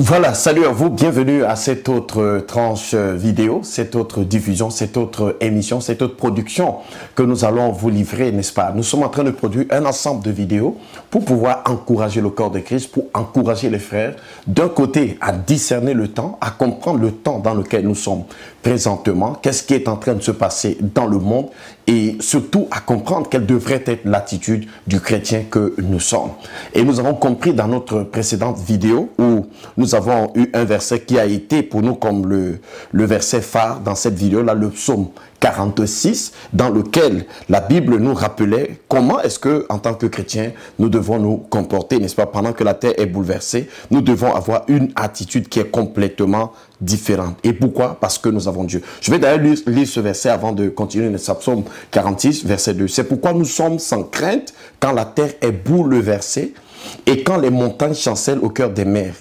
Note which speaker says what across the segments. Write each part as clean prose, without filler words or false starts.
Speaker 1: Voilà, salut à vous, bienvenue à cette autre tranche vidéo, cette autre diffusion, cette autre émission, cette autre production que nous allons vous livrer, n'est-ce pas? Nous sommes en train de produire un ensemble de vidéos pour pouvoir encourager le corps de Christ, pour encourager les frères, d'un côté à discerner le temps, à comprendre le temps dans lequel nous sommes présentement, qu'est-ce qui est en train de se passer dans le monde et surtout à comprendre quelle devrait être l'attitude du chrétien que nous sommes. Et nous avons compris dans notre précédente vidéo où nous avons eu un verset qui a été pour nous comme le verset phare dans cette vidéo-là, le psaume 46, dans lequel la Bible nous rappelait comment est-ce que, en tant que chrétiens, nous devons nous comporter, n'est-ce pas? Pendant que la terre est bouleversée, nous devons avoir une attitude qui est complètement différente. Et pourquoi? Parce que nous avons Dieu. Je vais d'ailleurs lire ce verset avant de continuer, le psaume 46, verset 2. C'est pourquoi nous sommes sans crainte quand la terre est bouleversée et quand les montagnes chancellent au cœur des mers.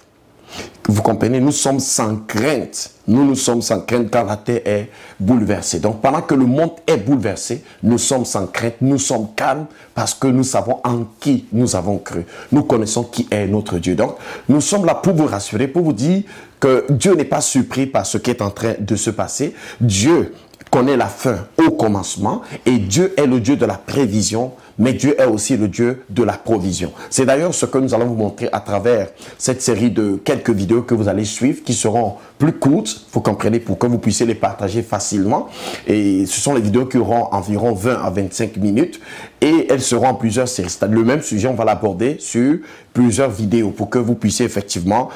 Speaker 1: Vous comprenez, nous sommes sans crainte. Nous sommes sans crainte quand la terre est bouleversée. Donc, pendant que le monde est bouleversé, nous sommes sans crainte, nous sommes calmes parce que nous savons en qui nous avons cru. Nous connaissons qui est notre Dieu. Donc, nous sommes là pour vous rassurer, pour vous dire que Dieu n'est pas surpris par ce qui est en train de se passer. Dieu connaît la fin au commencement et Dieu est le Dieu de la prévision, mais Dieu est aussi le Dieu de la provision. C'est d'ailleurs ce que nous allons vous montrer à travers cette série de quelques vidéos que vous allez suivre, qui seront plus courtes, vous comprenez, pour que vous puissiez les partager facilement. Et ce sont les vidéos qui auront environ 20 à 25 minutes et elles seront en plusieurs séries. Le même sujet, on va l'aborder sur plusieurs vidéos pour que vous puissiez effectivement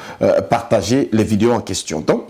Speaker 1: partager les vidéos en question. Donc,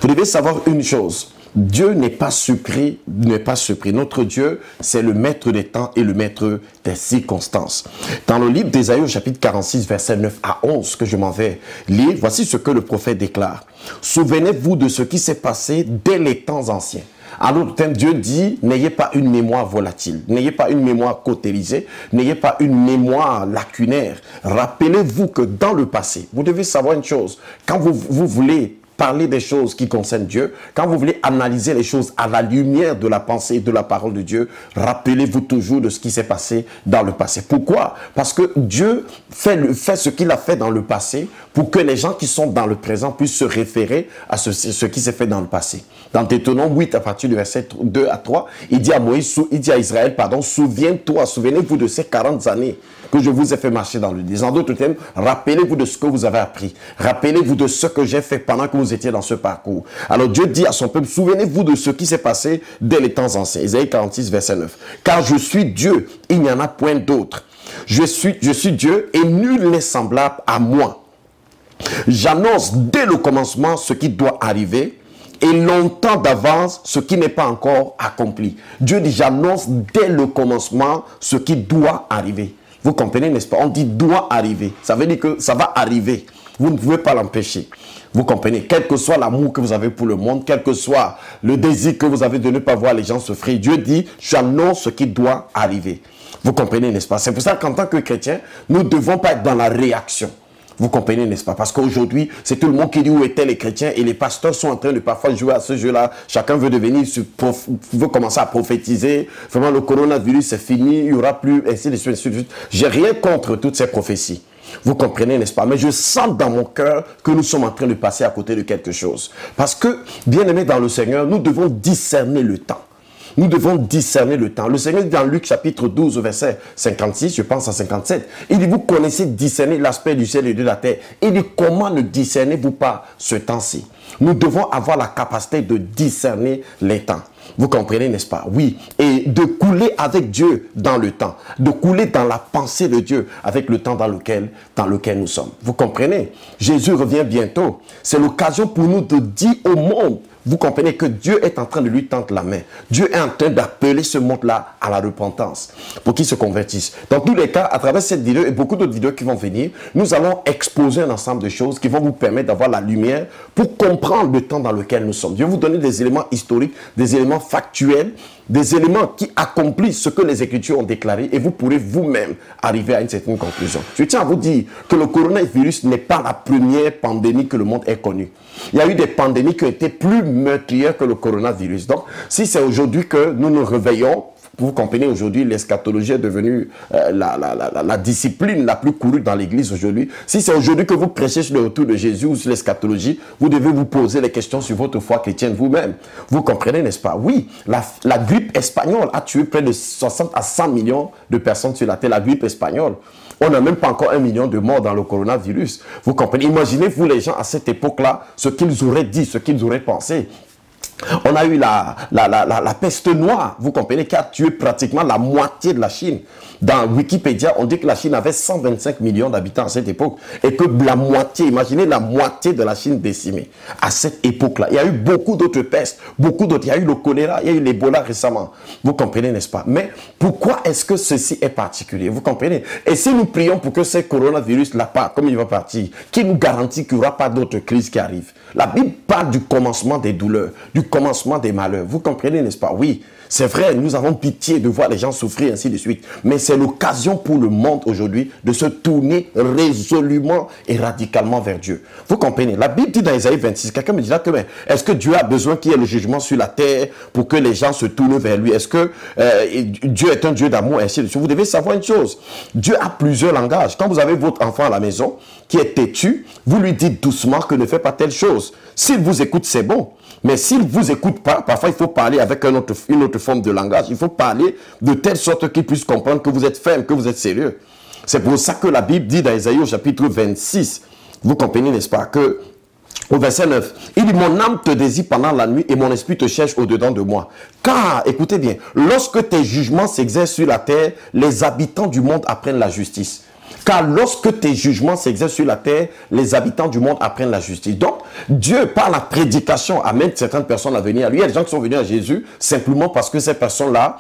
Speaker 1: vous devez savoir une chose. Dieu n'est pas surpris, Notre Dieu, c'est le maître des temps et le maître des circonstances. Dans le livre d'Ésaïe, au chapitre 46, versets 9 à 11, que je m'en vais lire, voici ce que le prophète déclare. Souvenez-vous de ce qui s'est passé dès les temps anciens. En d'autres termes, Dieu dit, n'ayez pas une mémoire volatile, n'ayez pas une mémoire cautérisée, n'ayez pas une mémoire lacunaire. Rappelez-vous que dans le passé, vous devez savoir une chose, quand vous voulez parler des choses qui concernent Dieu, quand vous voulez analyser les choses à la lumière de la pensée et de la parole de Dieu, rappelez-vous toujours de ce qui s'est passé dans le passé. Pourquoi? Parce que Dieu fait ce qu'il a fait dans le passé pour que les gens qui sont dans le présent puissent se référer à ce qui s'est fait dans le passé. Dans Deutéronome 8, à partir du verset 2 à 3, il dit à Moïse, il dit à Israël, pardon, souvenez-vous de ces 40 années que je vous ai fait marcher dans le désert. En d'autres termes, rappelez-vous de ce que vous avez appris. Rappelez-vous de ce que j'ai fait pendant que vous étiez dans ce parcours. Alors Dieu dit à son peuple, souvenez-vous de ce qui s'est passé dès les temps anciens. Ésaïe 46, verset 9. Car je suis Dieu, il n'y en a point d'autre. Je suis Dieu et nul n'est semblable à moi. J'annonce dès le commencement ce qui doit arriver et longtemps d'avance ce qui n'est pas encore accompli. Dieu dit, j'annonce dès le commencement ce qui doit arriver. Vous comprenez, n'est-ce pas? On dit doit arriver. Ça veut dire que ça va arriver. Vous ne pouvez pas l'empêcher. Vous comprenez? Quel que soit l'amour que vous avez pour le monde, quel que soit le désir que vous avez de ne pas voir les gens souffrir, Dieu dit, j'annonce ce qui doit arriver. Vous comprenez, n'est-ce pas? C'est pour ça qu'en tant que chrétien, nous ne devons pas être dans la réaction. Vous comprenez, n'est-ce pas? Parce qu'aujourd'hui, c'est tout le monde qui dit où étaient les chrétiens et les pasteurs sont en train de parfois jouer à ce jeu-là. Chacun veut veut commencer à prophétiser. Vraiment, le coronavirus, c'est fini, il n'y aura plus, ainsi de suite, ainsi de suite. J'ai rien contre toutes ces prophéties. Vous comprenez, n'est-ce pas? Mais je sens dans mon cœur que nous sommes en train de passer à côté de quelque chose. Parce que, bien aimés dans le Seigneur, nous devons discerner le temps. Nous devons discerner le temps. Le Seigneur dit dans Luc chapitre 12, verset 56, je pense à 57, il dit, vous connaissez discerner l'aspect du ciel et de la terre. Il dit, comment ne discernez-vous pas ce temps-ci? Nous devons avoir la capacité de discerner les temps. Vous comprenez, n'est-ce pas? Oui. Et de couler avec Dieu dans le temps. De couler dans la pensée de Dieu avec le temps dans lequel nous sommes. Vous comprenez? Jésus revient bientôt. C'est l'occasion pour nous de dire au monde, vous comprenez que Dieu est en train de lui tendre la main. Dieu est en train d'appeler ce monde-là à la repentance pour qu'il se convertisse. Dans tous les cas, à travers cette vidéo et beaucoup d'autres vidéos qui vont venir, nous allons exposer un ensemble de choses qui vont vous permettre d'avoir la lumière pour comprendre le temps dans lequel nous sommes. Je vais vous donner des éléments historiques, des éléments factuels, des éléments qui accomplissent ce que les Écritures ont déclaré et vous pourrez vous-même arriver à une certaine conclusion. Je tiens à vous dire que le coronavirus n'est pas la première pandémie que le monde ait connue. Il y a eu des pandémies qui ont été plus meurtrières que le coronavirus. Donc, si c'est aujourd'hui que nous nous réveillons Vous comprenez, aujourd'hui, l'eschatologie est devenue la discipline la plus courue dans l'église aujourd'hui. Si c'est aujourd'hui que vous prêchez sur le retour de Jésus ou sur l'eschatologie, vous devez vous poser les questions sur votre foi chrétienne vous-même. Vous comprenez, n'est-ce pas? Oui, la grippe espagnole a tué près de 60 à 100 millions de personnes sur la terre, la grippe espagnole. On n'a même pas encore 1 million de morts dans le coronavirus. Vous comprenez? Imaginez-vous les gens à cette époque-là, ce qu'ils auraient dit, ce qu'ils auraient pensé. On a eu la peste noire, vous comprenez, qui a tué pratiquement la moitié de la Chine. Dans Wikipédia, on dit que la Chine avait 125 millions d'habitants à cette époque. Et que la moitié, imaginez la moitié de la Chine décimée. À cette époque-là, il y a eu beaucoup d'autres pestes, beaucoup d'autres. Il y a eu le choléra, il y a eu l'Ebola récemment. Vous comprenez, n'est-ce pas? Mais pourquoi est-ce que ceci est particulier? Vous comprenez? Et si nous prions pour que ce coronavirus-là part, comme il va partir, qui nous garantit qu'il n'y aura pas d'autres crises qui arrivent? La Bible parle du commencement des douleurs, du commencement des malheurs. Vous comprenez, n'est-ce pas? Oui, c'est vrai, nous avons pitié de voir les gens souffrir, ainsi de suite. Mais c'est l'occasion pour le monde aujourd'hui de se tourner résolument et radicalement vers Dieu. Vous comprenez? La Bible dit dans Isaïe 26, quelqu'un me dira que est-ce que Dieu a besoin qu'il y ait le jugement sur la terre pour que les gens se tournent vers lui? Est-ce que Dieu est un Dieu d'amour, ainsi de suite? Vous devez savoir une chose. Dieu a plusieurs langages. Quand vous avez votre enfant à la maison qui est têtu, vous lui dites doucement que ne fait pas telle chose. S'il vous écoute, c'est bon. Mais s'il ne vous écoute pas, parfois il faut parler avec une autre forme de langage. Il faut parler de telle sorte qu'il puisse comprendre que vous êtes ferme, que vous êtes sérieux. C'est pour ça que la Bible dit dans Isaïe au chapitre 26, vous comprenez, n'est-ce pas, que au verset 9, il dit, mon âme te désire pendant la nuit et mon esprit te cherche au-dedans de moi. Car, écoutez bien, lorsque tes jugements s'exercent sur la terre, les habitants du monde apprennent la justice. Car lorsque tes jugements s'exercent sur la terre, les habitants du monde apprennent la justice. Donc, Dieu, par la prédication, amène certaines personnes à venir à lui. Il y a des gens qui sont venus à Jésus simplement parce que ces personnes-là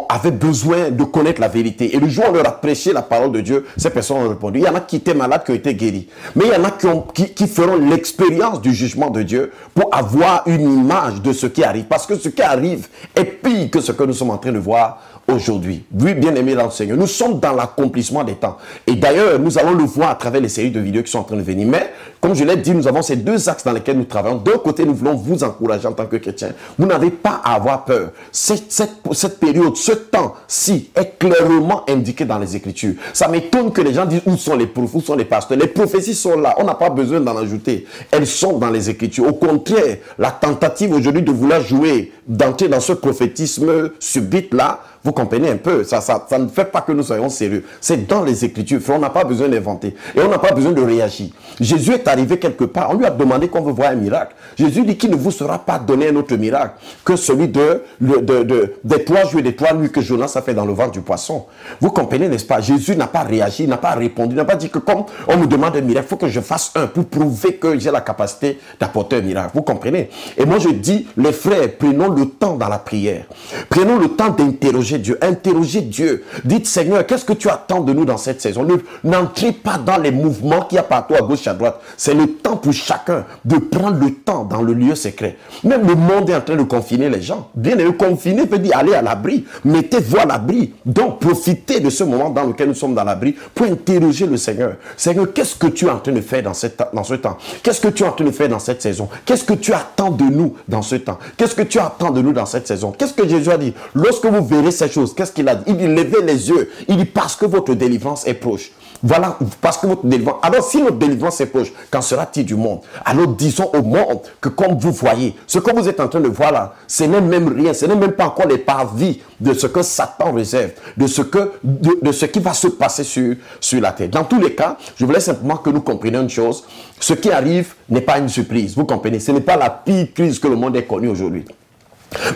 Speaker 1: avaient besoin de connaître la vérité. Et le jour où on leur a prêché la parole de Dieu, ces personnes ont répondu. Il y en a qui étaient malades, qui ont été guéris. Mais il y en a qui feront l'expérience du jugement de Dieu pour avoir une image de ce qui arrive. Parce que ce qui arrive est pire que ce que nous sommes en train de voir aujourd'hui. Oui, bien aimé dans le Seigneur, nous sommes dans l'accomplissement des temps. Et d'ailleurs, nous allons le voir à travers les séries de vidéos qui sont en train de venir. Mais, comme je l'ai dit, nous avons ces deux axes dans lesquels nous travaillons. D'un côté, nous voulons vous encourager en tant que chrétien. Vous n'avez pas à avoir peur. Cette période, ce temps-ci est clairement indiqué dans les Écritures. Ça m'étonne que les gens disent où sont les prophètes, où sont les pasteurs. Les prophéties sont là. On n'a pas besoin d'en ajouter. Elles sont dans les Écritures. Au contraire, la tentative aujourd'hui de vouloir jouer, d'entrer dans ce prophétisme subite-là, vous comprenez un peu, ça ne fait pas que nous soyons sérieux. C'est dans les Écritures, on n'a pas besoin d'inventer. Et on n'a pas besoin de réagir. Jésus est arrivé quelque part, on lui a demandé qu'on veut voir un miracle. Jésus dit qu'il ne vous sera pas donné un autre miracle que celui des 3 jours et des 3 nuits que Jonas a fait dans le ventre du poisson. Vous comprenez, n'est-ce pas? Jésus n'a pas réagi, n'a pas répondu, n'a pas dit que comme on me demande un miracle, il faut que je fasse un pour prouver que j'ai la capacité d'apporter un miracle. Vous comprenez? Et moi je dis, les frères, prenons le temps dans la prière. Prenons le temps d'interroger Dieu, interrogez Dieu. Dites, Seigneur, qu'est-ce que tu attends de nous dans cette saison? N'entrez pas dans les mouvements qu'il y a partout à gauche, à droite. C'est le temps pour chacun de prendre le temps dans le lieu secret. Même le monde est en train de confiner les gens. Bien aimé, confiner veut dire aller à l'abri. Mettez-vous à l'abri. Donc, profitez de ce moment dans lequel nous sommes dans l'abri pour interroger le Seigneur. Seigneur, qu'est-ce que tu es en train de faire dans ce temps? Qu'est-ce que tu es en train de faire dans cette saison? Qu'est-ce que tu attends de nous dans ce temps? Qu'est-ce que tu attends de nous dans cette saison? Qu'est-ce que Jésus a dit? Lorsque vous verrez ces choses, qu'est-ce qu'il a dit? Il dit, levez les yeux. Il dit, parce que votre délivrance est proche. Voilà, parce que votre délivrance... Alors, si notre délivrance est proche, qu'en sera-t-il du monde? Alors, disons au monde que comme vous voyez, ce que vous êtes en train de voir là, ce n'est même rien, ce n'est même pas encore les parvis de ce que Satan réserve, de ce qui va se passer sur la terre. Dans tous les cas, je voulais simplement que nous comprenions une chose. Ce qui arrive n'est pas une surprise, vous comprenez? Ce n'est pas la pire crise que le monde ait connue aujourd'hui.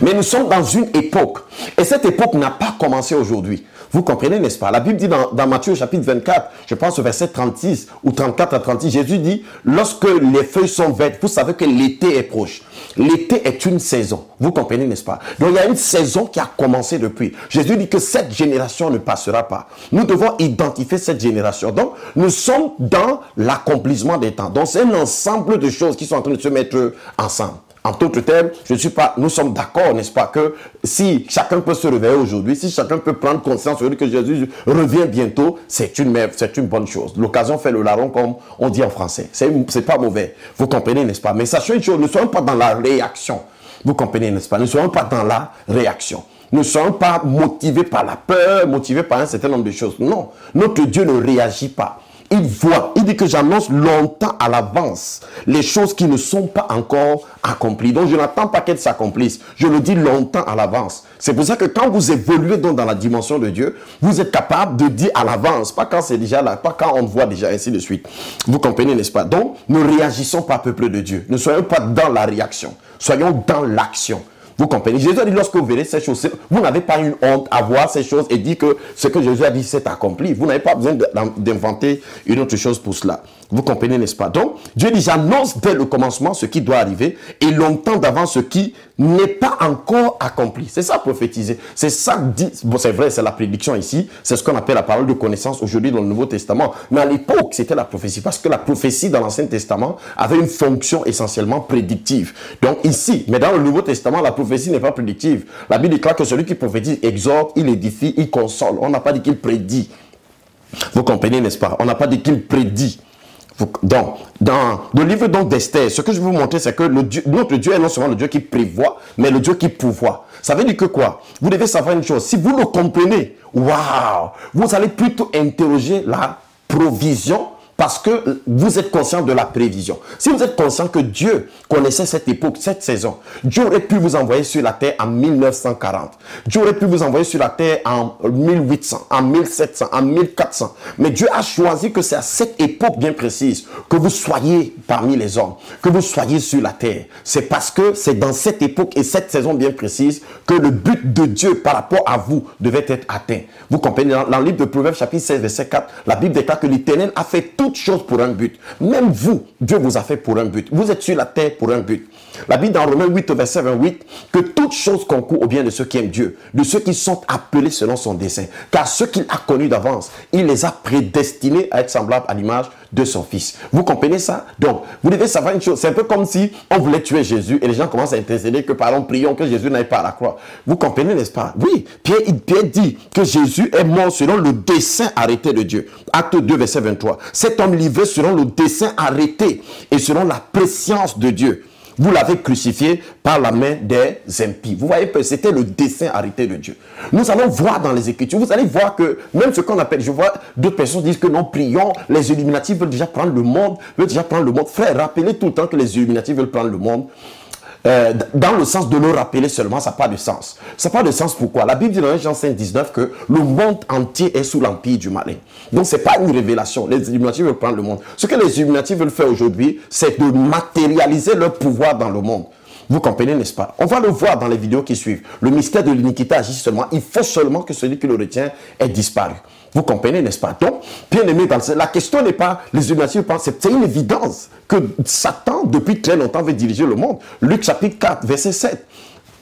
Speaker 1: Mais nous sommes dans une époque, et cette époque n'a pas commencé aujourd'hui. Vous comprenez, n'est-ce pas? La Bible dit dans Matthieu chapitre 24, je pense au verset 36 ou 34 à 36, Jésus dit, lorsque les feuilles sont vertes, vous savez que l'été est proche. L'été est une saison, vous comprenez, n'est-ce pas? Donc il y a une saison qui a commencé depuis. Jésus dit que cette génération ne passera pas. Nous devons identifier cette génération. Donc nous sommes dans l'accomplissement des temps. Donc c'est un ensemble de choses qui sont en train de se mettre ensemble. En d'autres termes, nous sommes d'accord, n'est-ce pas, que si chacun peut se réveiller aujourd'hui, si chacun peut prendre conscience aujourd'hui que Jésus revient bientôt, c'est une bonne chose. L'occasion fait le larron, comme on dit en français. C'est pas mauvais. Vous comprenez, n'est-ce pas? Mais sachez une chose, ne soyons pas dans la réaction. Vous comprenez, n'est-ce pas? Ne soyons pas dans la réaction. Ne soyons pas motivés par la peur, motivés par un certain nombre de choses. Non, notre Dieu ne réagit pas. Il voit, il dit que j'annonce longtemps à l'avance les choses qui ne sont pas encore accomplies. Donc je n'attends pas qu'elles s'accomplissent, je le dis longtemps à l'avance. C'est pour ça que quand vous évoluez donc dans la dimension de Dieu, vous êtes capable de dire à l'avance, pas quand c'est déjà là, pas quand on voit déjà, ainsi de suite. Vous comprenez, n'est-ce pas? Donc ne réagissons pas, peuple de Dieu. Ne soyons pas dans la réaction, soyons dans l'action. Vous comprenez? Jésus a dit, lorsque vous verrez ces choses, vous n'avez pas une honte à voir ces choses et dire que ce que Jésus a dit, c'est accompli. Vous n'avez pas besoin d'inventer une autre chose pour cela. Vous comprenez, n'est-ce pas? Donc, Dieu dit, j'annonce dès le commencement ce qui doit arriver et longtemps d'avance ce qui n'est pas encore accompli. C'est ça, prophétiser. C'est ça dit. Bon, c'est vrai, c'est la prédiction ici. C'est ce qu'on appelle la parole de connaissance aujourd'hui dans le Nouveau Testament. Mais à l'époque, c'était la prophétie. Parce que la prophétie dans l'Ancien Testament avait une fonction essentiellement prédictive. Donc ici, mais dans le Nouveau Testament, la prophétie n'est pas prédictive. La Bible déclare que celui qui prophétise exhorte, il édifie, il console. On n'a pas dit qu'il prédit. Vous comprenez, n'est-ce pas? On n'a pas dit qu'il prédit. Donc, dans le livre d'Esther, ce que je vais vous montrer, c'est que notre Dieu est non seulement le Dieu qui prévoit, mais le Dieu qui pourvoit. Ça veut dire que quoi? Vous devez savoir une chose. Si vous le comprenez, waouh, vous allez plutôt interroger la provision parce que vous êtes conscient de la prévision. Si vous êtes conscient que Dieu connaissait cette époque, cette saison, Dieu aurait pu vous envoyer sur la terre en 1940. Dieu aurait pu vous envoyer sur la terre en 1800, en 1700, en 1400. Mais Dieu a choisi que c'est à cette époque bien précise que vous soyez parmi les hommes, que vous soyez sur la terre. C'est parce que c'est dans cette époque et cette saison bien précise que le but de Dieu par rapport à vous devait être atteint. Vous comprenez? Dans le livre de Proverbes chapitre 16, verset 4, la Bible déclare que l'Éternel a fait toutes choses pour un but. Même vous, Dieu vous a fait pour un but. Vous êtes sur la terre pour un but. La Bible dans Romains 8, verset 28, que toutes choses concourent au bien de ceux qui aiment Dieu, de ceux qui sont appelés selon son dessein. Car ceux qu'il a connus d'avance, il les a prédestinés à être semblables à l'image de son Fils. Vous comprenez ça? Donc, vous devez savoir une chose. C'est un peu comme si on voulait tuer Jésus et les gens commencent à intercéder que pardon, prions que Jésus n'aille pas à la croix. Vous comprenez, n'est-ce pas? Oui, Pierre dit que Jésus est mort selon le dessein arrêté de Dieu. Acte 2, verset 23. Cet homme livré selon le dessein arrêté et selon la prescience de Dieu. Vous l'avez crucifié par la main des impies. Vous voyez que c'était le dessein arrêté de Dieu. Nous allons voir dans les Écritures, vous allez voir que même ce qu'on appelle, je vois d'autres personnes disent que non, prions, les Illuminati veulent déjà prendre le monde, Frère, rappelez tout le temps que les Illuminati veulent prendre le monde. Dans le sens de le rappeler seulement, ça n'a pas de sens. Ça n'a pas de sens pourquoi? La Bible dit dans Jean 5, 19 que le monde entier est sous l'empire du malin. Donc ce n'est pas une révélation. Les Illuminati veulent prendre le monde. Ce que les Illuminati veulent faire aujourd'hui, c'est de matérialiser leur pouvoir dans le monde. Vous comprenez, n'est-ce pas? On va le voir dans les vidéos qui suivent. Le mystère de l'iniquité agit seulement. Il faut seulement que celui qui le retient ait disparu. Vous comprenez, n'est-ce pas? Donc, bien aimé, la question n'est pas les Illuminati, c'est une évidence que Satan, depuis très longtemps, veut diriger le monde. Luc chapitre 4, verset 7.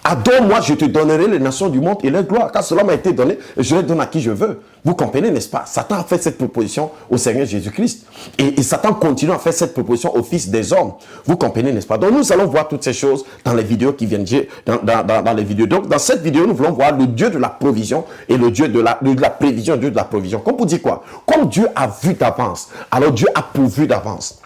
Speaker 1: Adore-moi, je te donnerai les nations du monde et leur gloire, car cela m'a été donné et je les donne à qui je veux. Vous comprenez, n'est-ce pas? Satan a fait cette proposition au Seigneur Jésus-Christ. Et Satan continue à faire cette proposition au Fils des hommes. Vous comprenez, n'est-ce pas? Donc nous allons voir toutes ces choses dans les vidéos qui viennent, dans les vidéos. Donc dans cette vidéo, nous voulons voir le Dieu de la provision et le Dieu de la prévision, le Dieu de la provision. Comme vous dites quoi? Comme Dieu a vu d'avance, alors Dieu a pourvu d'avance.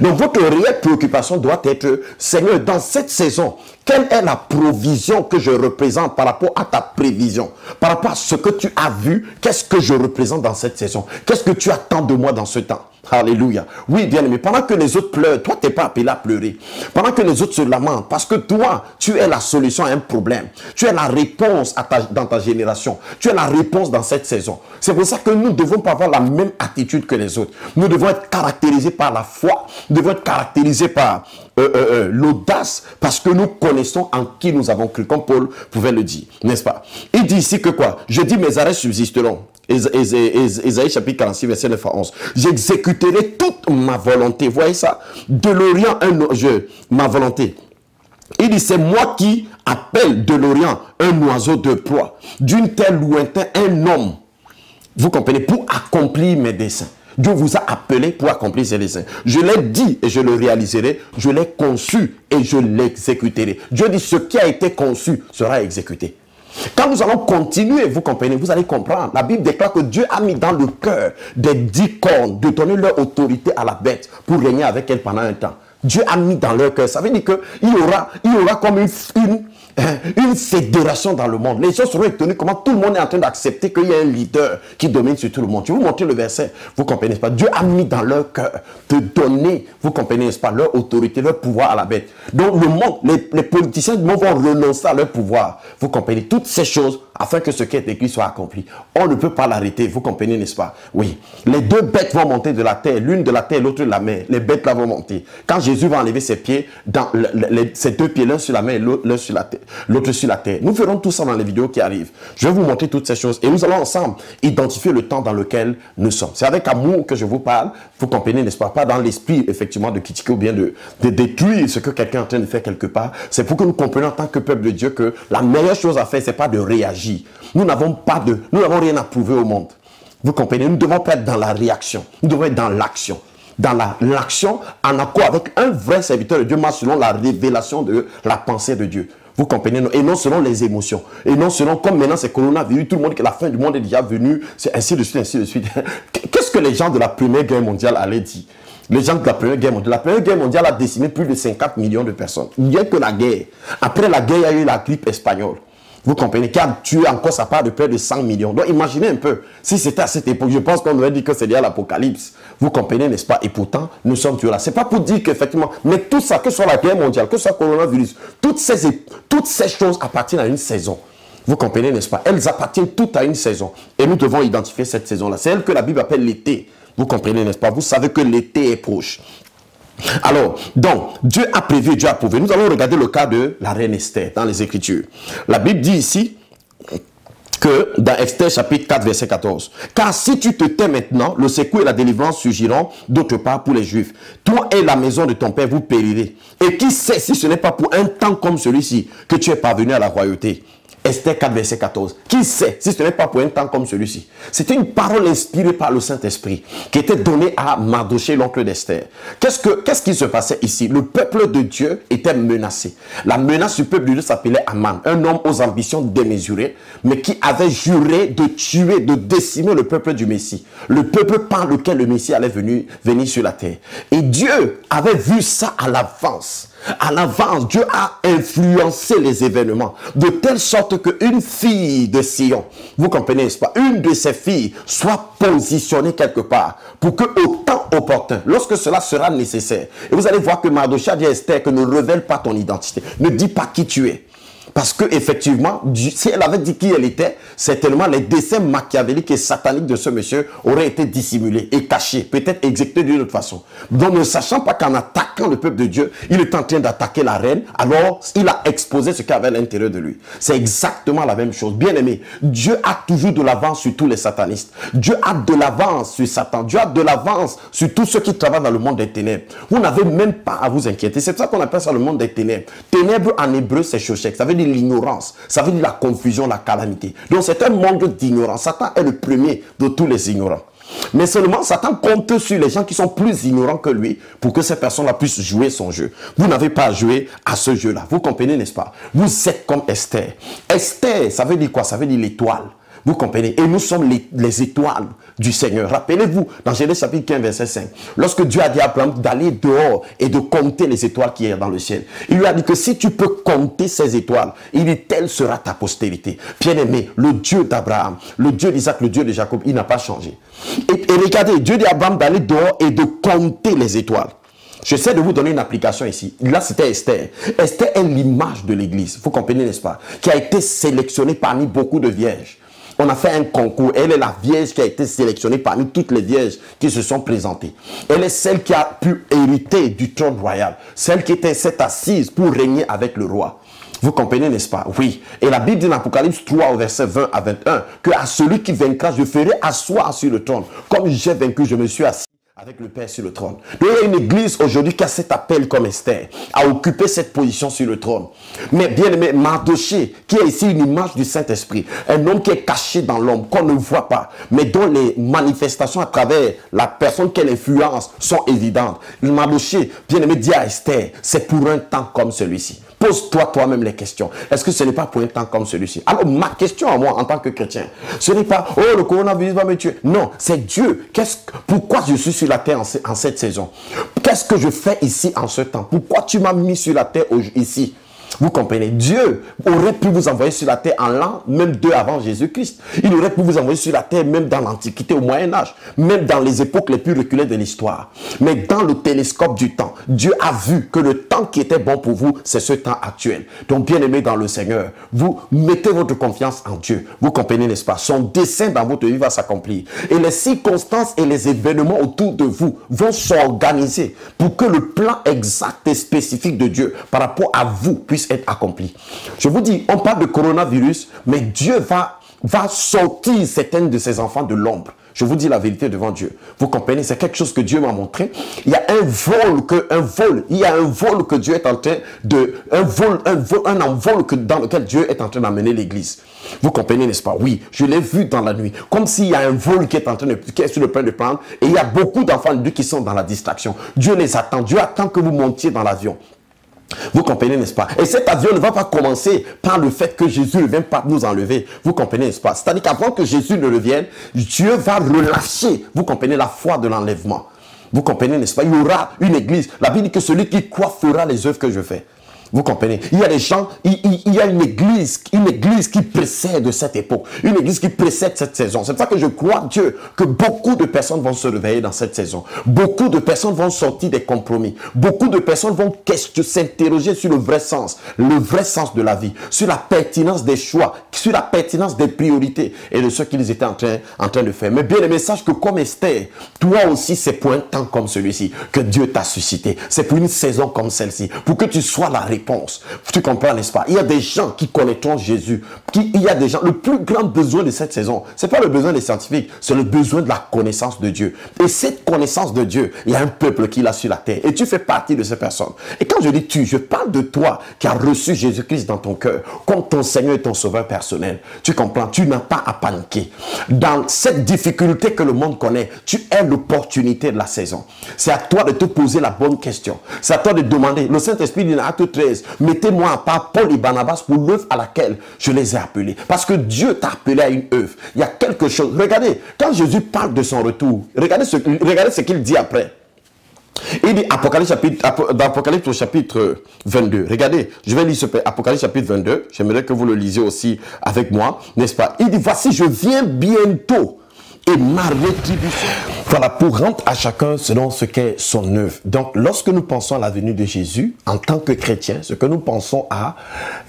Speaker 1: Donc votre réelle préoccupation doit être, Seigneur, dans cette saison, quelle est la provision que je représente par rapport à ta prévision? Par rapport à ce que tu as vu, qu'est-ce que je représente dans cette saison? Qu'est-ce que tu attends de moi dans ce temps? Alléluia. Oui, bien aimé, pendant que les autres pleurent, toi, tu n'es pas appelé à pleurer. Pendant que les autres se lamentent, parce que toi, tu es la solution à un problème. Tu es la réponse dans ta génération. Tu es la réponse dans cette saison. C'est pour ça que nous ne devons pas avoir la même attitude que les autres. Nous devons être caractérisés par la foi. Nous devons être caractérisés par l'audace, parce que nous connaissons en qui nous avons cru, comme Paul pouvait le dire, n'est-ce pas? Il dit ici que quoi? Je dis mes arrêts subsisteront. Ésaïe chapitre 46 verset 9 à 11. J'exécuterai toute ma volonté. Voyez ça? De l'Orient ma volonté. Il dit c'est moi qui appelle de l'Orient un oiseau de proie, d'une terre lointaine un homme. Vous comprenez? Pour accomplir mes desseins. Dieu vous a appelé pour accomplir ses desseins. Je l'ai dit et je le réaliserai. Je l'ai conçu et je l'exécuterai. Dieu dit ce qui a été conçu sera exécuté. Quand nous allons continuer, vous comprenez, vous allez comprendre. La Bible déclare que Dieu a mis dans le cœur des 10 cornes de donner leur autorité à la bête pour régner avec elle pendant un temps. Dieu a mis dans leur cœur. Ça veut dire qu'il y aura comme une fédération dans le monde. Les gens seront étonnés comment tout le monde est en train d'accepter qu'il y a un leader qui domine sur tout le monde. Je vais vous montrer le verset. Vous comprenez pas? Dieu a mis dans leur cœur de donner, vous comprenez, n'est-ce pas, leur autorité, leur pouvoir à la bête. Donc le monde, les politiciens du monde vont renoncer à leur pouvoir. Vous comprenez? Toutes ces choses afin que ce qui est écrit soit accompli. On ne peut pas l'arrêter, vous comprenez, n'est-ce pas? Oui. Les deux bêtes vont monter de la terre, l'une de la terre, l'autre de la mer. Les bêtes là vont monter. Quand Jésus va enlever ses pieds, dans ses deux pieds, l'un sur la mer et l'autre sur la terre, l'autre sur la terre. Nous ferons tout ça dans les vidéos qui arrivent. Je vais vous montrer toutes ces choses et nous allons ensemble identifier le temps dans lequel nous sommes. C'est avec amour que je vous parle, vous comprenez, n'est-ce pas? Pas dans l'esprit, effectivement, de critiquer ou bien de détruire ce que quelqu'un est en train de faire quelque part. C'est pour que nous comprenions en tant que peuple de Dieu que la meilleure chose à faire, c'est pas de réagir. Nous n'avons rien à prouver au monde. Vous comprenez? Nous devons pas être dans la réaction. Nous devons être dans l'action. Dans l'action, en accord avec un vrai serviteur de Dieu, mais selon la révélation de la pensée de Dieu. Vous comprenez? Et non selon les émotions. Et non selon, comme maintenant c'est coronavirus, tout le monde, que la fin du monde est déjà venue, c'est ainsi de suite, ainsi de suite. Qu'est-ce que les gens de la Première Guerre mondiale allaient dire? Les gens de la Première Guerre mondiale a décimé plus de 50 millions de personnes. Bien que la guerre. Après la guerre, il y a eu la grippe espagnole. Vous comprenez, qui a tué encore sa part de près de 100 millions. Donc imaginez un peu, si c'était à cette époque, je pense qu'on aurait dit que c'est lié à l'Apocalypse. Vous comprenez, n'est-ce pas? Et pourtant, nous sommes toujours là. C'est pas pour dire qu'effectivement, mais tout ça, que ce soit la guerre mondiale, que ce soit le coronavirus, toutes ces choses appartiennent à une saison. Vous comprenez, n'est-ce pas? Elles appartiennent toutes à une saison. Et nous devons identifier cette saison-là. C'est elle que la Bible appelle l'été. Vous comprenez, n'est-ce pas? Vous savez que l'été est proche. Alors, donc, Dieu a prévu, Dieu a prouvé. Nous allons regarder le cas de la reine Esther dans les Écritures. La Bible dit ici que dans Esther chapitre 4 verset 14, car si tu te tais maintenant, le secours et la délivrance surgiront d'autre part pour les Juifs. Toi et la maison de ton père vous périrez. Et qui sait si ce n'est pas pour un temps comme celui-ci que tu es parvenu à la royauté. Esther 4 verset 14. Qui sait si ce n'est pas pour un temps comme celui-ci? C'était une parole inspirée par le Saint-Esprit qui était donnée à Mardochée, l'oncle d'Esther. Qu'est-ce qui se passait ici? Le peuple de Dieu était menacé. La menace du peuple de Dieu s'appelait Aman, un homme aux ambitions démesurées, mais qui avait juré de tuer, de décimer le peuple du Messie. Le peuple par lequel le Messie allait venir sur la terre. Et Dieu avait vu ça à l'avance. À l'avance, Dieu a influencé les événements de telle sorte qu'une fille de Sion, vous comprenez, n'est-ce pas, une de ses filles soit positionnée quelque part pour que au temps opportun, lorsque cela sera nécessaire, et vous allez voir que Mardochée dit à Esther que ne révèle pas ton identité, ne dis pas qui tu es. Parce que effectivement, si elle avait dit qui elle était, certainement les desseins machiavéliques et sataniques de ce monsieur auraient été dissimulés et cachés, peut-être exécutés d'une autre façon. Donc ne sachant pas qu'en attaquant le peuple de Dieu, il est en train d'attaquer la reine, alors il a exposé ce qu'il y avait à l'intérieur de lui. C'est exactement la même chose. Bien aimé, Dieu a toujours de l'avance sur tous les satanistes. Dieu a de l'avance sur Satan. Dieu a de l'avance sur tous ceux qui travaillent dans le monde des ténèbres. Vous n'avez même pas à vous inquiéter. C'est pour ça qu'on appelle ça le monde des ténèbres. Ténèbres en hébreu, c'est shoshek. Ça veut dire l'ignorance, ça veut dire la confusion, la calamité. Donc c'est un monde d'ignorance. Satan est le premier de tous les ignorants. Mais seulement Satan compte sur les gens qui sont plus ignorants que lui pour que ces personnes-là puissent jouer son jeu. Vous n'avez pas à jouer à ce jeu-là. Vous comprenez, n'est-ce pas? Vous êtes comme Esther. Esther, ça veut dire quoi? Ça veut dire l'étoile. Vous comprenez? Et nous sommes les étoiles du Seigneur. Rappelez-vous, dans Genèse chapitre 15, verset 5, lorsque Dieu a dit à Abraham d'aller dehors et de compter les étoiles qui sont dans le ciel, il lui a dit que si tu peux compter ces étoiles, il dit, telle sera ta postérité. Bien-aimé, le Dieu d'Abraham, le Dieu d'Isaac, le Dieu de Jacob, il n'a pas changé. Et regardez, Dieu dit à Abraham d'aller dehors et de compter les étoiles. J'essaie de vous donner une application ici. Là, c'était Esther. Esther est l'image de l'église. Vous comprenez, n'est-ce pas? Qui a été sélectionnée parmi beaucoup de vierges. On a fait un concours. Elle est la vierge qui a été sélectionnée parmi toutes les vierges qui se sont présentées. Elle est celle qui a pu hériter du trône royal. Celle qui était cette assise pour régner avec le roi. Vous comprenez, n'est-ce pas? Oui. Et la Bible dit dans Apocalypse 3, au verset 20 à 21, que à celui qui vaincra, je ferai asseoir sur le trône. Comme j'ai vaincu, je me suis assis avec le Père sur le trône. Donc, il y a une église aujourd'hui qui a cet appel comme Esther, à occuper cette position sur le trône. Mais bien aimé, Mardochée, qui est ici une image du Saint-Esprit, un homme qui est caché dans l'ombre, qu'on ne voit pas, mais dont les manifestations à travers la personne qu'elle influence sont évidentes. Mardochée, bien aimé, dit à Esther, c'est pour un temps comme celui-ci. Pose-toi toi-même les questions. Est-ce que ce n'est pas pour un temps comme celui-ci? Alors, ma question à moi, en tant que chrétien, ce n'est pas, oh, le coronavirus va me tuer. Non, c'est Dieu. Pourquoi je suis sur la terre en cette saison? Qu'est-ce que je fais ici en ce temps? Pourquoi tu m'as mis sur la terre ici? Vous comprenez? Dieu aurait pu vous envoyer sur la terre en l'an, même 2 avant Jésus-Christ. Il aurait pu vous envoyer sur la terre même dans l'Antiquité, au Moyen-Âge, même dans les époques les plus reculées de l'histoire. Mais dans le télescope du temps, Dieu a vu que le temps qui était bon pour vous, c'est ce temps actuel. Donc, bien aimé dans le Seigneur, vous mettez votre confiance en Dieu. Vous comprenez, n'est-ce pas? Son dessein dans votre vie va s'accomplir. Et les circonstances et les événements autour de vous vont s'organiser pour que le plan exact et spécifique de Dieu par rapport à vous puisse être accompli. Je vous dis, on parle de coronavirus, mais Dieu va sortir certains de ses enfants de l'ombre. Je vous dis la vérité devant Dieu. Vous comprenez, c'est quelque chose que Dieu m'a montré. Il y a un vol que Dieu est en train de, un envol dans lequel Dieu est en train d'amener l'église. Vous comprenez, n'est-ce pas? Oui, je l'ai vu dans la nuit. Comme s'il y a un vol qui est sur le point de prendre, et il y a beaucoup d'enfants de Dieu qui sont dans la distraction. Dieu les attend. Dieu attend que vous montiez dans l'avion. Vous comprenez, n'est-ce pas? Et cet avion ne va pas commencer par le fait que Jésus ne vient pas nous enlever. Vous comprenez, n'est-ce pas? C'est-à-dire qu'avant que Jésus ne revienne, Dieu va relâcher, vous comprenez, la foi de l'enlèvement. Vous comprenez, n'est-ce pas? Il y aura une église. La Bible dit que celui qui croit fera les œuvres que je fais. Vous comprenez? Il y a des gens, il y a une église qui précède cette époque, une église qui précède cette saison. C'est pour ça que je crois Dieu que beaucoup de personnes vont se réveiller dans cette saison. Beaucoup de personnes vont sortir des compromis. Beaucoup de personnes vont s'interroger sur le vrai sens de la vie, sur la pertinence des choix, sur la pertinence des priorités et de ce qu'ils étaient en train de faire. Mais bien aimé, sache que comme Esther, toi aussi c'est pour un temps comme celui-ci que Dieu t'a suscité. C'est pour une saison comme celle-ci, pour que tu sois la réponse. Tu comprends, n'est-ce pas? Il y a des gens qui connaîtront Jésus. Il y a des gens, le plus grand besoin de cette saison, c'est pas le besoin des scientifiques, c'est le besoin de la connaissance de Dieu. Et cette connaissance de Dieu, il y a un peuple qui l'a sur la terre. Et tu fais partie de ces personnes. Et quand je dis tu, je parle de toi qui as reçu Jésus-Christ dans ton cœur comme ton Seigneur et ton Sauveur personnel. Tu comprends? Tu n'as pas à paniquer. Dans cette difficulté que le monde connaît, tu es l'opportunité de la saison. C'est à toi de te poser la bonne question. C'est à toi de demander. Le Saint-Esprit dit dans Acte 13, mettez-moi à part Paul et Barnabas pour l'œuvre à laquelle je les ai appelés. Parce que Dieu t'a appelé à une œuvre. Il y a quelque chose. Regardez, quand Jésus parle de son retour, regardez ce qu'il dit après. Il dit dans Apocalypse au chapitre 22. Regardez, je vais lire ce Apocalypse chapitre 22. J'aimerais que vous le lisiez aussi avec moi, n'est-ce pas? Il dit, voici, je viens bientôt. Et ma rétribution. Voilà, pour rendre à chacun selon ce qu'est son œuvre. Donc, lorsque nous pensons à la venue de Jésus, en tant que chrétiens, ce que nous pensons à,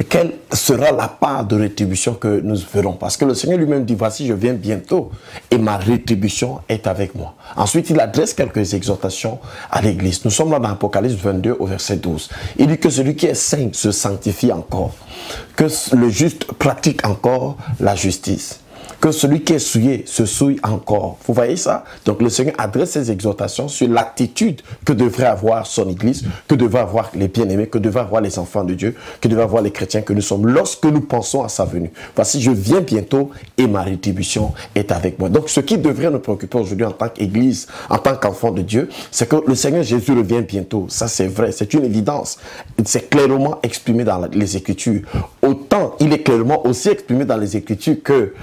Speaker 1: quelle sera la part de rétribution que nous ferons. Parce que le Seigneur lui-même dit, voici, je viens bientôt et ma rétribution est avec moi. Ensuite, il adresse quelques exhortations à l'Église. Nous sommes là dans Apocalypse 22 au verset 12. Il dit que celui qui est saint se sanctifie encore, que le juste pratique encore la justice, que celui qui est souillé se souille encore. Vous voyez ça? Donc le Seigneur adresse ses exhortations sur l'attitude que devrait avoir son Église, que devraient avoir les bien-aimés, que devraient avoir les enfants de Dieu, que devraient avoir les chrétiens que nous sommes lorsque nous pensons à sa venue. Voici, je viens bientôt et ma rétribution est avec moi. Donc ce qui devrait nous préoccuper aujourd'hui en tant qu'Église, en tant qu'enfant de Dieu, c'est que le Seigneur Jésus revient bientôt. Ça c'est vrai, c'est une évidence. C'est clairement exprimé dans les Écritures. Autant il est clairement aussi exprimé dans les Écritures que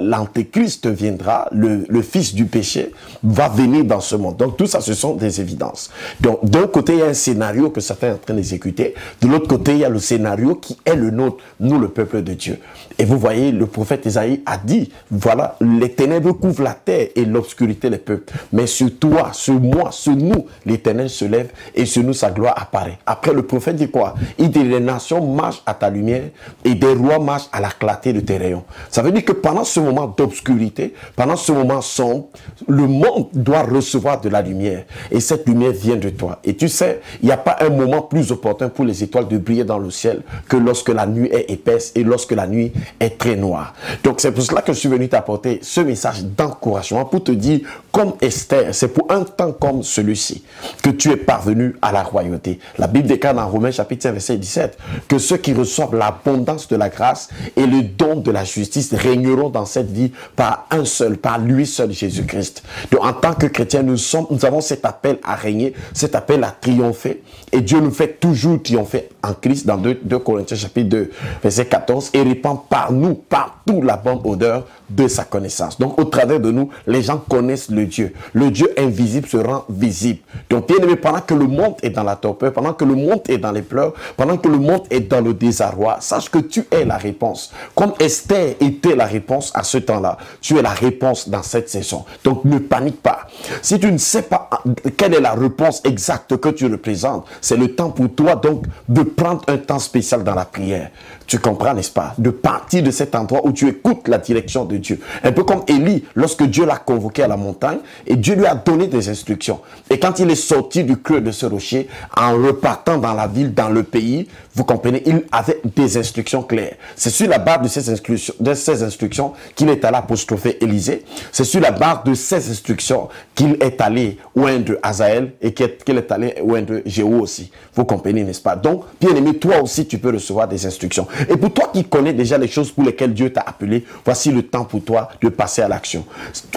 Speaker 1: l'antéchrist viendra, le fils du péché va venir dans ce monde. Donc tout ça, ce sont des évidences. Donc d'un côté, il y a un scénario que certains sont en train d'exécuter. De l'autre côté, il y a le scénario qui est le nôtre, nous le peuple de Dieu. Et vous voyez, le prophète Isaïe a dit, voilà, les ténèbres couvrent la terre et l'obscurité les peuples. Mais sur toi, sur moi, sur nous, l'Éternel se lève et sur nous sa gloire apparaît. Après, le prophète dit quoi? Il dit, les nations marchent à ta lumière et des rois marchent à la clarté de tes rayons. Ça veut dire que pendant ce moment d'obscurité, pendant ce moment sombre, le monde doit recevoir de la lumière. Et cette lumière vient de toi. Et tu sais, il n'y a pas un moment plus opportun pour les étoiles de briller dans le ciel que lorsque la nuit est épaisse et lorsque la nuit est très noire. Donc c'est pour cela que je suis venu t'apporter ce message d'encouragement pour te dire, comme Esther, c'est pour un temps comme celui-ci que tu es parvenu à la royauté. La Bible déclare dans Romains chapitre 5 verset 17 que ceux qui reçoivent l'abondance de la grâce et le don de la justice régneront dans cette vie par un seul, par lui seul, Jésus-Christ. Donc en tant que chrétiens, nous avons cet appel à régner, cet appel à triompher, et Dieu nous fait toujours triompher en Christ dans 2 Corinthiens chapitre 2, verset 14, et répand par nous, partout la bonne odeur de sa connaissance. Donc, au travers de nous, les gens connaissent le Dieu. Le Dieu invisible se rend visible. Donc, bien aimé, pendant que le monde est dans la torpeur, pendant que le monde est dans les pleurs, pendant que le monde est dans le désarroi, sache que tu es la réponse. Comme Esther était la réponse à ce temps-là, tu es la réponse dans cette saison. Donc, ne panique pas. Si tu ne sais pas quelle est la réponse exacte que tu représentes, c'est le temps pour toi, donc, de prendre un temps spécial dans la prière. Tu comprends, n'est-ce pas? De partir de cet endroit où tu écoutes la direction de Dieu. Un peu comme Élie, lorsque Dieu l'a convoqué à la montagne, et Dieu lui a donné des instructions. Et quand il est sorti du creux de ce rocher, en repartant dans la ville, dans le pays, vous comprenez, il avait des instructions claires. C'est sur la base de ces instructions qu'il est allé apostropher Élisée. C'est sur la base de ces instructions qu'il est allé oindre Azaël et qu'il est allé oindre Jéhu aussi. Vous comprenez, n'est-ce pas? Donc, bien aimé, toi aussi, tu peux recevoir des instructions. Et pour toi qui connais déjà les choses pour lesquelles Dieu t'a appelé, voici le temps pour toi de passer à l'action.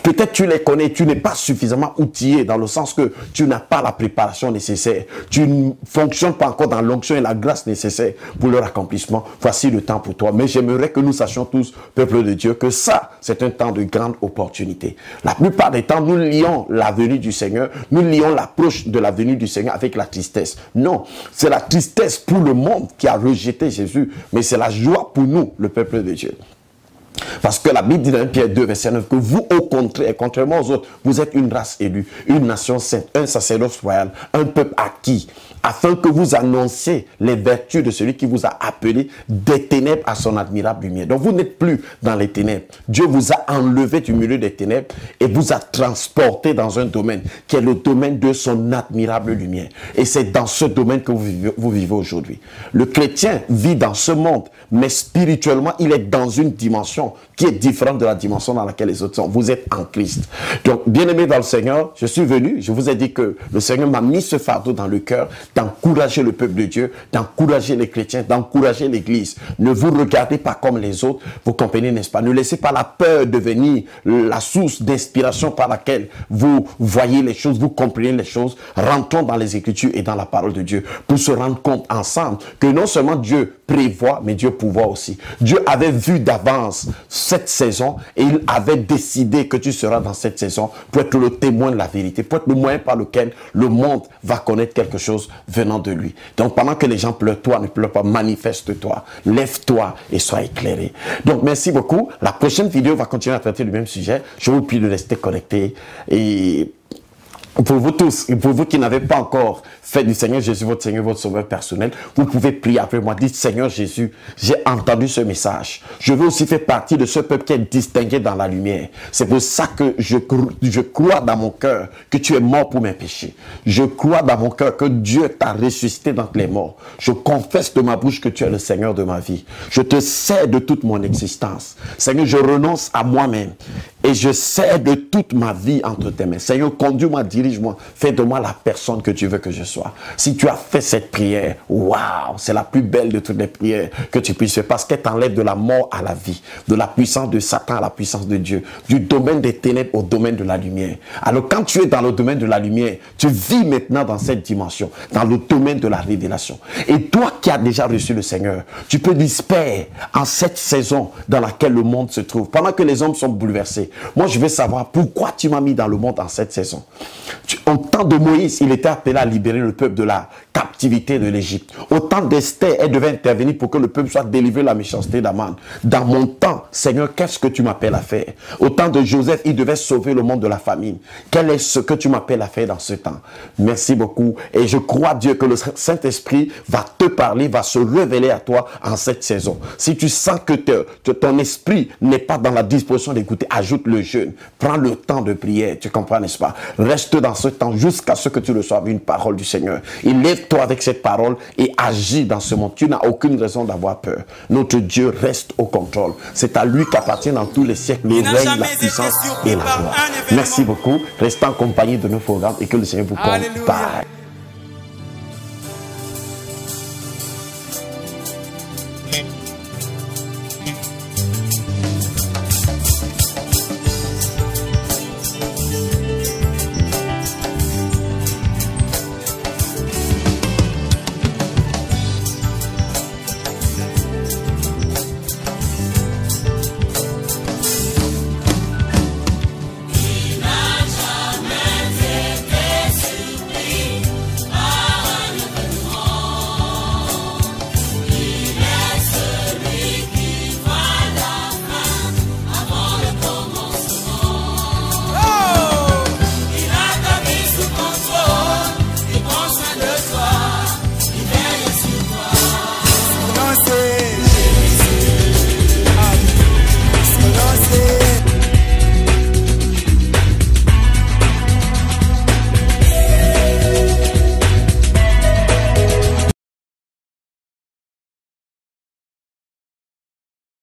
Speaker 1: Peut-être tu les connais, tu n'es pas suffisamment outillé dans le sens que tu n'as pas la préparation nécessaire. Tu ne fonctionnes pas encore dans l'onction et la grâce nécessaire pour leur accomplissement. Voici le temps pour toi. Mais j'aimerais que nous sachions tous, peuple de Dieu, que ça, c'est un temps de grande opportunité. La plupart des temps, nous lions la venue du Seigneur, nous lions l'approche de la venue du Seigneur avec la tristesse. Non, c'est la tristesse pour le monde qui a rejeté Jésus, mais c'est la joie pour nous, le peuple de Dieu. Parce que la Bible dit dans 1 Pierre 2, verset 9, que vous, au contraire, contrairement aux autres, vous êtes une race élue, une nation sainte, un sacerdoce royal, un peuple acquis, afin que vous annonciez les vertus de celui qui vous a appelé des ténèbres à son admirable lumière. Donc vous n'êtes plus dans les ténèbres. Dieu vous a enlevé du milieu des ténèbres et vous a transporté dans un domaine qui est le domaine de son admirable lumière. Et c'est dans ce domaine que vous vivez aujourd'hui. Le chrétien vit dans ce monde, mais spirituellement, il est dans une dimension qui est différente de la dimension dans laquelle les autres sont. Vous êtes en Christ. Donc, bien-aimé dans le Seigneur, je suis venu, je vous ai dit que le Seigneur m'a mis ce fardeau dans le cœur, d'encourager le peuple de Dieu, d'encourager les chrétiens, d'encourager l'Église. Ne vous regardez pas comme les autres, vous comprenez, n'est-ce pas? Ne laissez pas la peur devenir la source d'inspiration par laquelle vous voyez les choses, vous comprenez les choses. Rentrons dans les Écritures et dans la parole de Dieu pour se rendre compte ensemble que non seulement Dieu prévoit, mais Dieu pourvoit aussi. Dieu avait vu d'avance cette saison et il avait décidé que tu seras dans cette saison pour être le témoin de la vérité, pour être le moyen par lequel le monde va connaître quelque chose venant de lui. Donc pendant que les gens pleurent, toi ne pleure pas, manifeste-toi, lève-toi et sois éclairé. Donc merci beaucoup. La prochaine vidéo va continuer à traiter le même sujet. Je vous prie de rester connectés et pour vous tous, et pour vous qui n'avez pas encore fait du Seigneur Jésus votre Seigneur, votre Sauveur personnel, vous pouvez prier après moi. Dites, Seigneur Jésus, j'ai entendu ce message. Je veux aussi faire partie de ce peuple qui est distingué dans la lumière. C'est pour ça que je crois dans mon cœur que tu es mort pour mes péchés. Je crois dans mon cœur que Dieu t'a ressuscité d'entre les morts. Je confesse de ma bouche que tu es le Seigneur de ma vie. Je te sers de toute mon existence. Seigneur, je renonce à moi-même et je sers de toute ma vie entre tes mains. Seigneur, conduis-moi, dirige-moi, fais de moi la personne que tu veux que je sois. Si tu as fait cette prière, waouh, c'est la plus belle de toutes les prières que tu puisses faire parce qu'elle t'enlève de la mort à la vie, de la puissance de Satan à la puissance de Dieu, du domaine des ténèbres au domaine de la lumière. Alors quand tu es dans le domaine de la lumière, tu vis maintenant dans cette dimension, dans le domaine de la révélation. Et toi qui as déjà reçu le Seigneur, tu peux dire, Père, en cette saison dans laquelle le monde se trouve, pendant que les hommes sont bouleversés, moi je veux savoir pourquoi tu m'as mis dans le monde en cette saison. Au temps de Moïse, il était appelé à libérer le peuple de la captivité de l'Égypte. Au temps d'Esther, elle devait intervenir pour que le peuple soit délivré de la méchanceté d'Aman. Dans mon temps, Seigneur, qu'est-ce que tu m'appelles à faire? Au temps de Joseph, il devait sauver le monde de la famine. Quel est ce que tu m'appelles à faire dans ce temps? Merci beaucoup. Et je crois, Dieu, que le Saint-Esprit va te parler, va se révéler à toi en cette saison. Si tu sens que ton esprit n'est pas dans la disposition d'écouter, ajoute le jeûne. Prends le temps de prière. Tu comprends, n'est-ce pas? Reste dans ce temps jusqu'à ce que tu reçoives une parole du Seigneur. Élève-toi avec cette parole et agis dans ce monde. Tu n'as aucune raison d'avoir peur. Notre Dieu reste au contrôle. C'est à lui qu'appartient dans tous les siècles le règne, la puissance et la gloire. Merci beaucoup. Restez en compagnie de nos programmes et que le Seigneur vous compte. Bye.